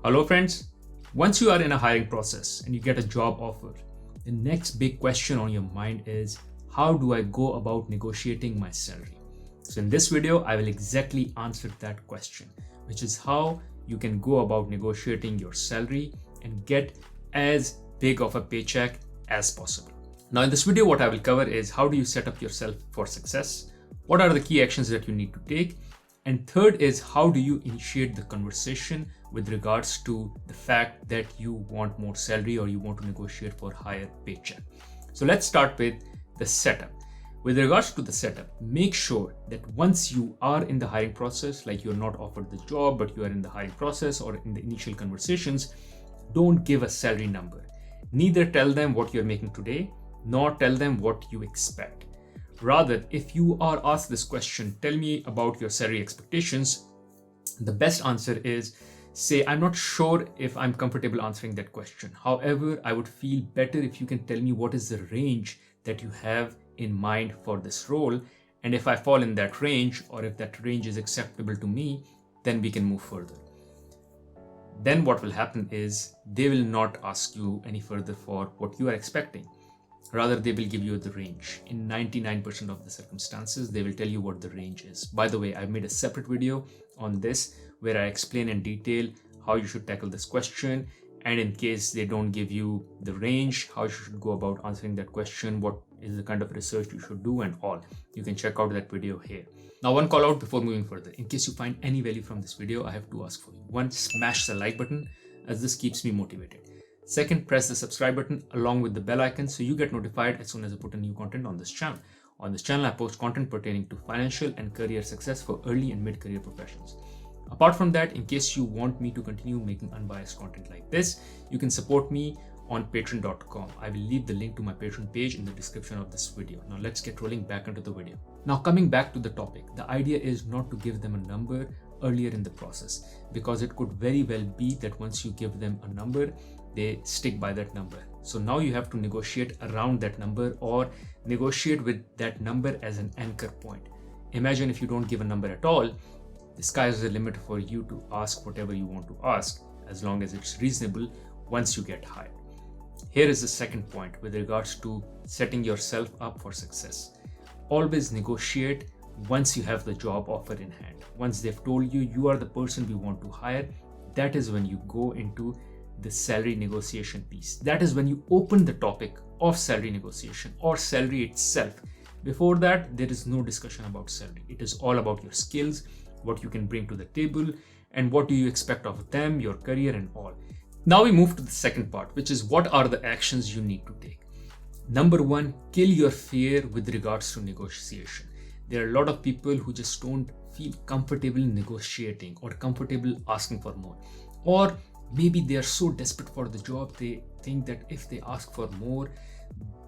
Hello friends, once you are in a hiring process and you get a job offer, the next big question on your mind is, how do I go about negotiating my salary? So in this video, I will exactly answer that question, which is how you can go about negotiating your salary and get as big of a paycheck as possible. Now in this video, what I will cover is how do you set up yourself for success? What are the key actions that you need to take? And third is how do you initiate the conversation with regards to the fact that you want more salary or you want to negotiate for higher paycheck. So let's start with the setup. With regards to the setup, make sure that once you are in the hiring process, like you're not offered the job, but you are in the hiring process or in the initial conversations, don't give a salary number. Neither tell them what you're making today, nor tell them what you expect. Rather, if you are asked this question, tell me about your salary expectations, the best answer is say, I'm not sure if I'm comfortable answering that question. However, I would feel better if you can tell me what is the range that you have in mind for this role. And if I fall in that range, or if that range is acceptable to me, then we can move further. Then what will happen is they will not ask you any further for what you are expecting. Rather, they will give you the range. In 99% of the circumstances, they will tell you what the range is. By the way, I've made a separate video on this where I explain in detail how you should tackle this question. And in case they don't give you the range, how you should go about answering that question, what is the kind of research you should do and all. You can check out that video here. Now, one call out before moving further. In case you find any value from this video, I have to ask for you. One, smash the like button as this keeps me motivated. Second, press the subscribe button along with the bell icon so you get notified as soon as I put a new content on this channel. On this channel, I post content pertaining to financial and career success for early and mid-career professionals. Apart from that, in case you want me to continue making unbiased content like this, you can support me on patreon.com. I will leave the link to my Patreon page in the description of this video. Now let's get rolling back into the video. Now coming back to the topic, the idea is not to give them a number earlier in the process, because it could very well be that once you give them a number, they stick by that number. So now you have to negotiate around that number or negotiate with that number as an anchor point. Imagine if you don't give a number at all, the sky is the limit for you to ask whatever you want to ask, as long as it's reasonable once you get hired. Here is the second point with regards to setting yourself up for success. Always negotiate once you have the job offer in hand. Once they've told you you are the person we want to hire, that is when you go into the salary negotiation piece. That is when you open the topic of salary negotiation or salary itself. Before that, there is no discussion about salary. It is all about your skills, what you can bring to the table, and what do you expect of them, your career and all. Now we move to the second part, which is what are the actions you need to take. Number one, kill your fear with regards to negotiation. There are a lot of people who just don't feel comfortable negotiating or comfortable asking for more. Or maybe they are so desperate for the job, they think that if they ask for more,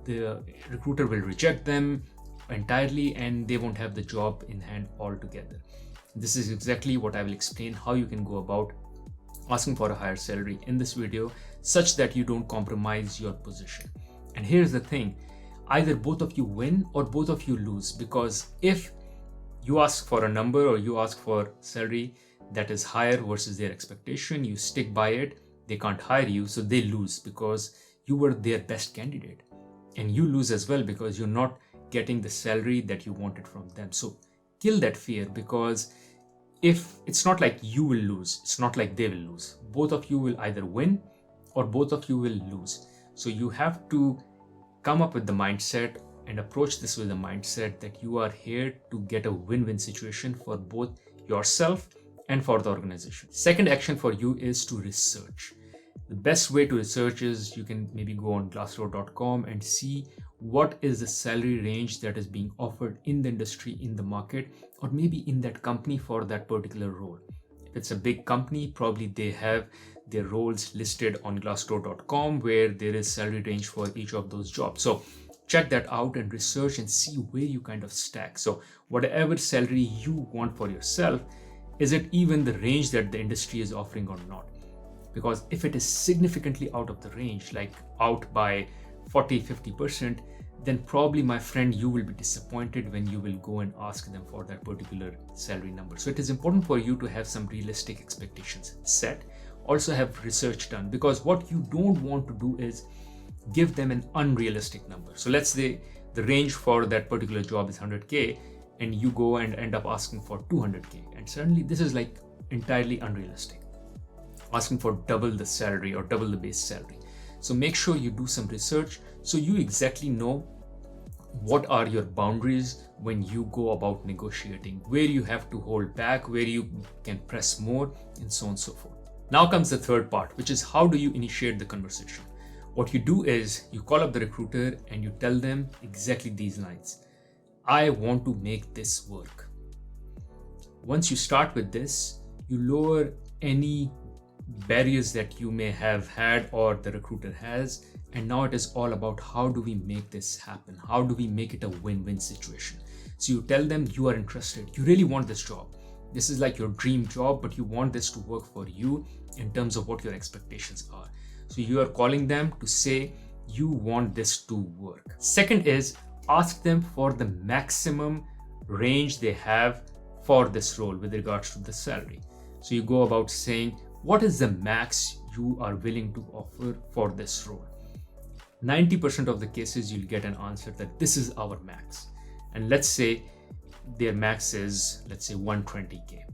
the recruiter will reject them entirely and they won't have the job in hand altogether. This is exactly what I will explain how you can go about asking for a higher salary in this video, such that you don't compromise your position. And here's the thing, either both of you win or both of you lose, because if you ask for a number or you ask for salary that is higher versus their expectation, you stick by it, they can't hire you, so they lose because you were their best candidate. And you lose as well because you're not getting the salary that you wanted from them. So kill that fear, because if it's not like you will lose, it's not like they will lose. Both of you will either win or both of you will lose. So you have to come up with the mindset and approach this with the mindset that you are here to get a win-win situation for both yourself and for the organization. Second action for you is to research. The best way to research is you can maybe go on glassdoor.com and see what is the salary range that is being offered in the industry, in the market, or maybe in that company for that particular role. If it's a big company, probably they have their roles listed on glassdoor.com where there is salary range for each of those jobs. So check that out and research and see where you kind of stack. So whatever salary you want for yourself, is it even the range that the industry is offering or not? Because if it is significantly out of the range, like out by 40-50%, then probably, my friend, you will be disappointed when you will go and ask them for that particular salary number. So it is important for you to have some realistic expectations set. also have research done, because what you don't want to do is give them an unrealistic number. So let's say the range for that particular job is 100K and you go and end up asking for 200K, and suddenly this is like entirely unrealistic, asking for double the salary or double the base salary. So make sure you do some research so you exactly know what are your boundaries when you go about negotiating, where you have to hold back, where you can press more, and so on and so forth. Now comes the third part, which is how do you initiate the conversation. What you do is you call up the recruiter and you tell them exactly these lines: I want to make this work. Once you start with this, you lower any barriers that you may have had or the recruiter has, and now it is all about how do we make this happen? How do we make it a win-win situation? So you tell them you are interested, you really want this job. This is like your dream job, but you want this to work for you in terms of what your expectations are. So you are calling them to say you want this to work. Second is ask them for the maximum range they have for this role with regards to the salary. So you go about saying, what is the max you are willing to offer for this role? 90% of the cases you'll get an answer that this is our max. And let's say their max is, let's say 120K.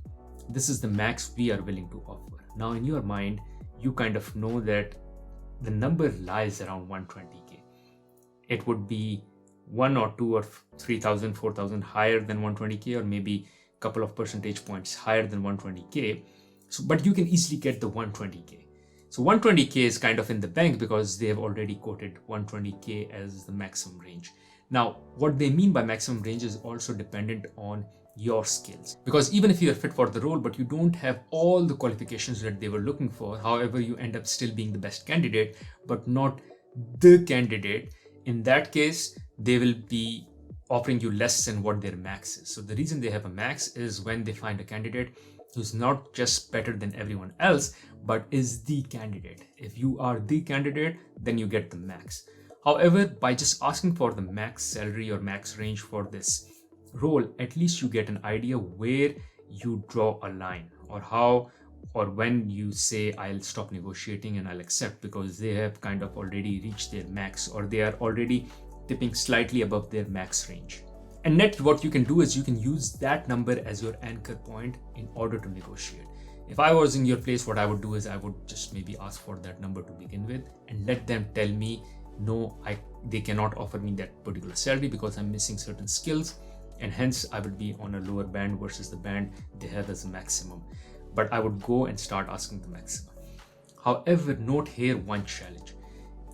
This is the max we are willing to offer. Now in your mind, you kind of know that the number lies around 120K. It would be 1 or 2 or 3,000, 4,000 higher than 120K, or maybe a couple of percentage points higher than 120K. So, but you can easily get the 120K. So 120K is kind of in the bank because they have already quoted 120K as the maximum range. Now, what they mean by maximum range is also dependent on your skills. Because even if you are fit for the role, but you don't have all the qualifications that they were looking for, however, you end up still being the best candidate, but not the candidate. In that case, they will be offering you less than what their max is. So the reason they have a max is when they find a candidate who's not just better than everyone else, but is the candidate. If you are the candidate, then you get the max. However, by just asking for the max salary or max range for this role, at least you get an idea where you draw a line, or how or when you say I'll stop negotiating and I'll accept, because they have kind of already reached their max, or they are already tipping slightly above their max range. And next, what you can do is you can use that number as your anchor point in order to negotiate. If I was in your place, what I would do is I would just maybe ask for that number to begin with and let them tell me, no, they cannot offer me that particular salary because I'm missing certain skills, and hence I would be on a lower band versus the band they have as a maximum. But I would go and start asking the maximum. However, note here one challenge.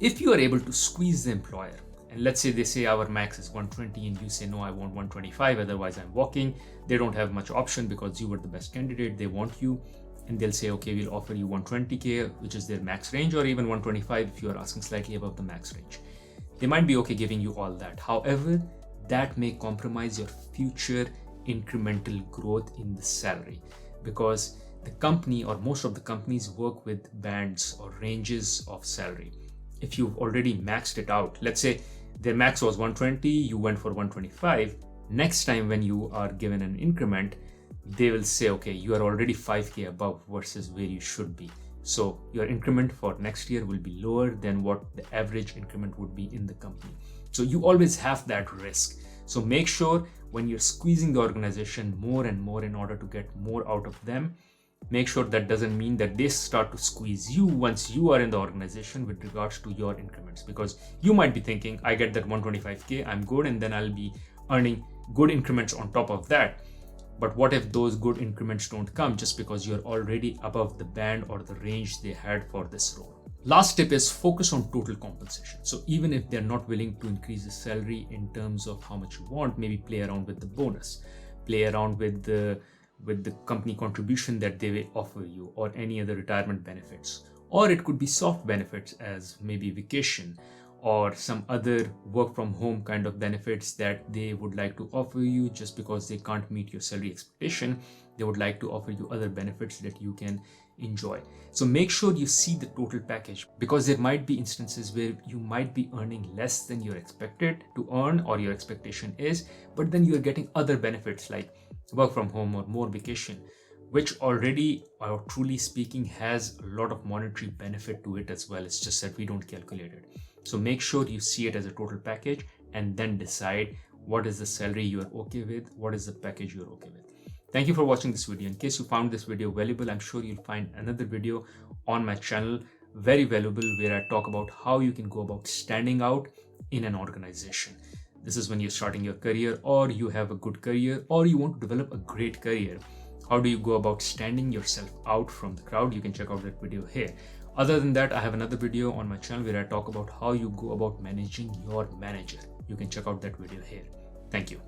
If you are able to squeeze the employer, and let's say they say our max is 120 and you say, no, I want 125, otherwise I'm walking. They don't have much option because you were the best candidate. They want you, and they'll say, okay, we'll offer you 120K, which is their max range, or even 125 if you are asking slightly above the max range. They might be okay giving you all that. However, that may compromise your future incremental growth in the salary, because the company or most of the companies work with bands or ranges of salary. If you've already maxed it out, let's say their max was 120, you went for 125. Next time when you are given an increment, they will say, okay, you are already 5K above versus where you should be. So your increment for next year will be lower than what the average increment would be in the company. So you always have that risk. So make sure when you're squeezing the organization more and more in order to get more out of them, make sure that doesn't mean that they start to squeeze you once you are in the organization with regards to your increments, because you might be thinking, I get that 125K, I'm good, and then I'll be earning good increments on top of that. But what if those good increments don't come just because you're already above the band or the range they had for this role? Last tip is focus on total compensation. So even if they're not willing to increase the salary in terms of how much you want, maybe play around with the bonus, play around with the company contribution that they will offer you, or any other retirement benefits. Or it could be soft benefits as maybe vacation or some other work from home kind of benefits that they would like to offer you. Just because they can't meet your salary expectation, they would like to offer you other benefits that you can enjoy. So make sure you see the total package, because there might be instances where you might be earning less than you're expected to earn or your expectation is, but then you're getting other benefits like work from home or more vacation. which already, or truly speaking, has a lot of monetary benefit to it as well. It's just that we don't calculate it. So make sure you see it as a total package and then decide what is the salary you're okay with, what is the package you're okay with. Thank you for watching this video. In case you found this video valuable, I'm sure you'll find another video on my channel very valuable where I talk about how you can go about standing out in an organization. This is when you're starting your career, or you have a good career, or you want to develop a great career. How do you go about standing yourself out from the crowd? You can check out that video here. Other than that, I have another video on my channel where I talk about how you go about managing your manager. You can check out that video here. Thank you.